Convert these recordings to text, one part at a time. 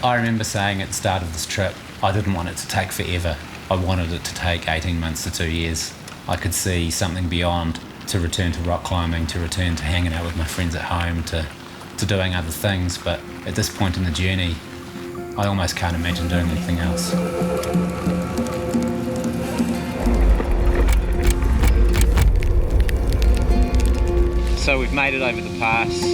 I remember saying at the start of this trip, I didn't want it to take forever. I wanted it to take 18 months to 2 years. I could see something beyond, to return to rock climbing, to return to hanging out with my friends at home, to doing other things. But at this point in the journey, I almost can't imagine doing anything else. So we've made it over the pass.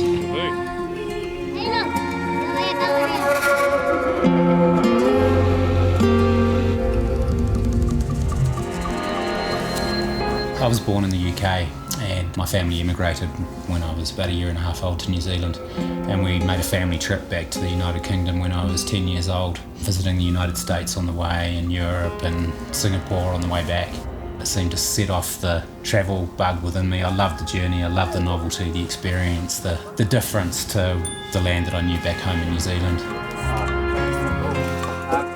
I was born in the UK and my family immigrated when I was about a year and a half old to New Zealand, and we made a family trip back to the United Kingdom when I was 10 years old, visiting the United States on the way and Europe and Singapore on the way back. It seemed to set off the travel bug within me. I loved the journey, I loved the novelty, the experience, the difference to the land that I knew back home in New Zealand.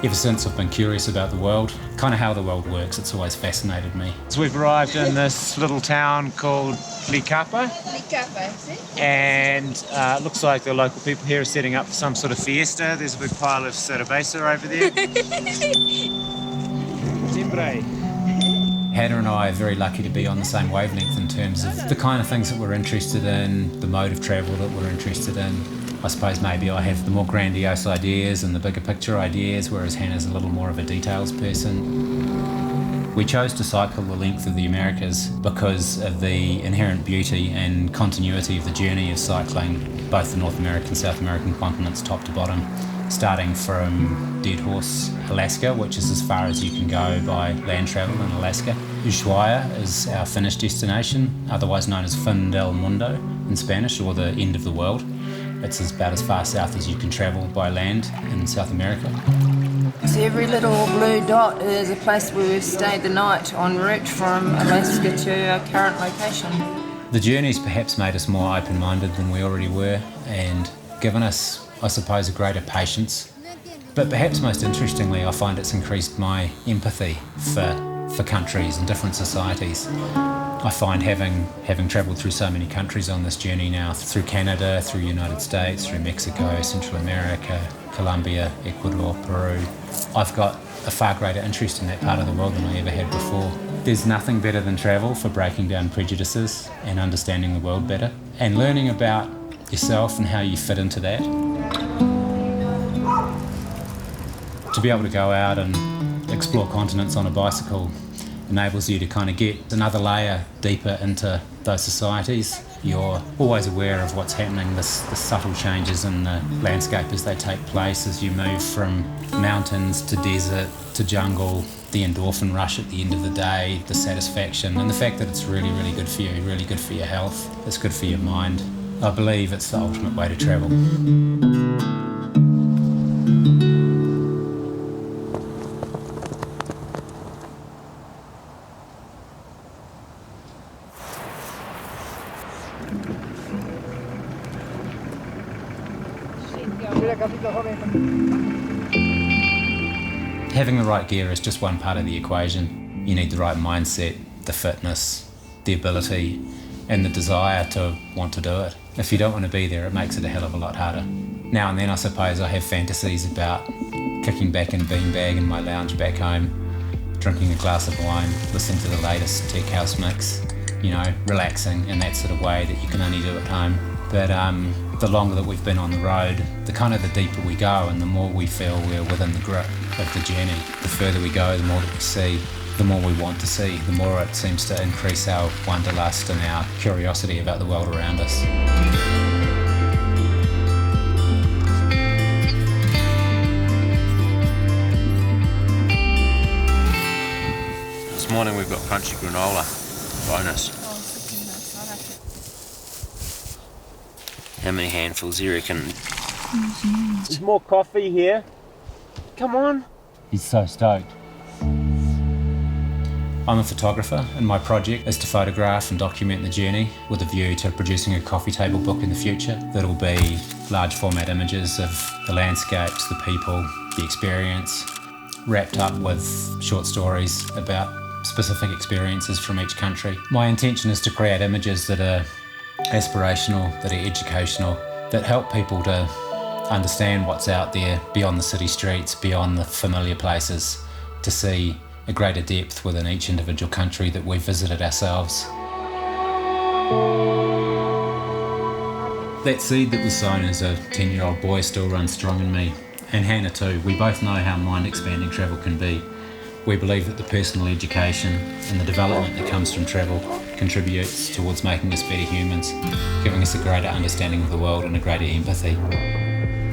Ever since I've been curious about the world, kind of how the world works, it's always fascinated me. So we've arrived in this little town called Likapa. And it looks like the local people here are setting up for some sort of fiesta. There's a big pile of cerveza over there. Sempre. Hannah and I are very lucky to be on the same wavelength in terms of the kind of things that we're interested in, the mode of travel that we're interested in. I suppose maybe I have the more grandiose ideas and the bigger picture ideas, whereas Hannah's a little more of a details person. We chose to cycle the length of the Americas because of the inherent beauty and continuity of the journey of cycling both the North American and South American continents top to bottom, starting from Dead Horse, Alaska, which is as far as you can go by land travel in Alaska. Ushuaia is our Finnish destination, otherwise known as Fin del Mundo in Spanish, or the end of the world. It's about as far south as you can travel by land in South America. So every little blue dot is a place where we've stayed the night en route from Alaska to our current location. The journey's perhaps made us more open-minded than we already were and given us, I suppose, a greater patience. But perhaps most interestingly, I find it's increased my empathy for countries and different societies. I find having travelled through so many countries on this journey now, through Canada, through the United States, through Mexico, Central America, Colombia, Ecuador, Peru, I've got a far greater interest in that part of the world than I ever had before. There's nothing better than travel for breaking down prejudices and understanding the world better and learning about yourself and how you fit into that. To be able to go out and explore continents on a bicycle enables you to kind of get another layer deeper into those societies. You're always aware of what's happening, the subtle changes in the landscape as they take place, as you move from mountains to desert to jungle, the endorphin rush at the end of the day, the satisfaction, and the fact that it's really, really good for you, really good for your health, it's good for your mind. I believe it's the ultimate way to travel. Having the right gear is just one part of the equation. You need the right mindset, the fitness, the ability, and the desire to want to do it. If you don't want to be there, it makes it a hell of a lot harder. Now and then, I suppose, I have fantasies about kicking back in a beanbag in my lounge back home, drinking a glass of wine, listening to the latest tech house mix, relaxing in that sort of way that you can only do at home. But the longer that we've been on the road, the deeper we go and the more we feel we're within the grip of the journey. The further we go, the more that we see, the more we want to see, the more it seems to increase our wanderlust and our curiosity about the world around us. This morning we've got crunchy granola, bonus. How many handfuls do you reckon? There's more coffee here. Come on. He's so stoked. I'm a photographer and my project is to photograph and document the journey with a view to producing a coffee table book in the future that'll be large format images of the landscapes, the people, the experience, wrapped up with short stories about specific experiences from each country. My intention is to create images that are aspirational, that are educational, that help people to understand what's out there beyond the city streets, beyond the familiar places, to see a greater depth within each individual country that we've visited ourselves. That seed that was sown as a 10-year-old boy still runs strong in me, and Hannah too. We both know how mind-expanding travel can be. We believe that the personal education and the development that comes from travel contributes towards making us better humans, giving us a greater understanding of the world and a greater empathy.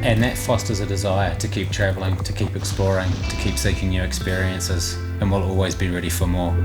And that fosters a desire to keep travelling, to keep exploring, to keep seeking new experiences, and we'll always be ready for more.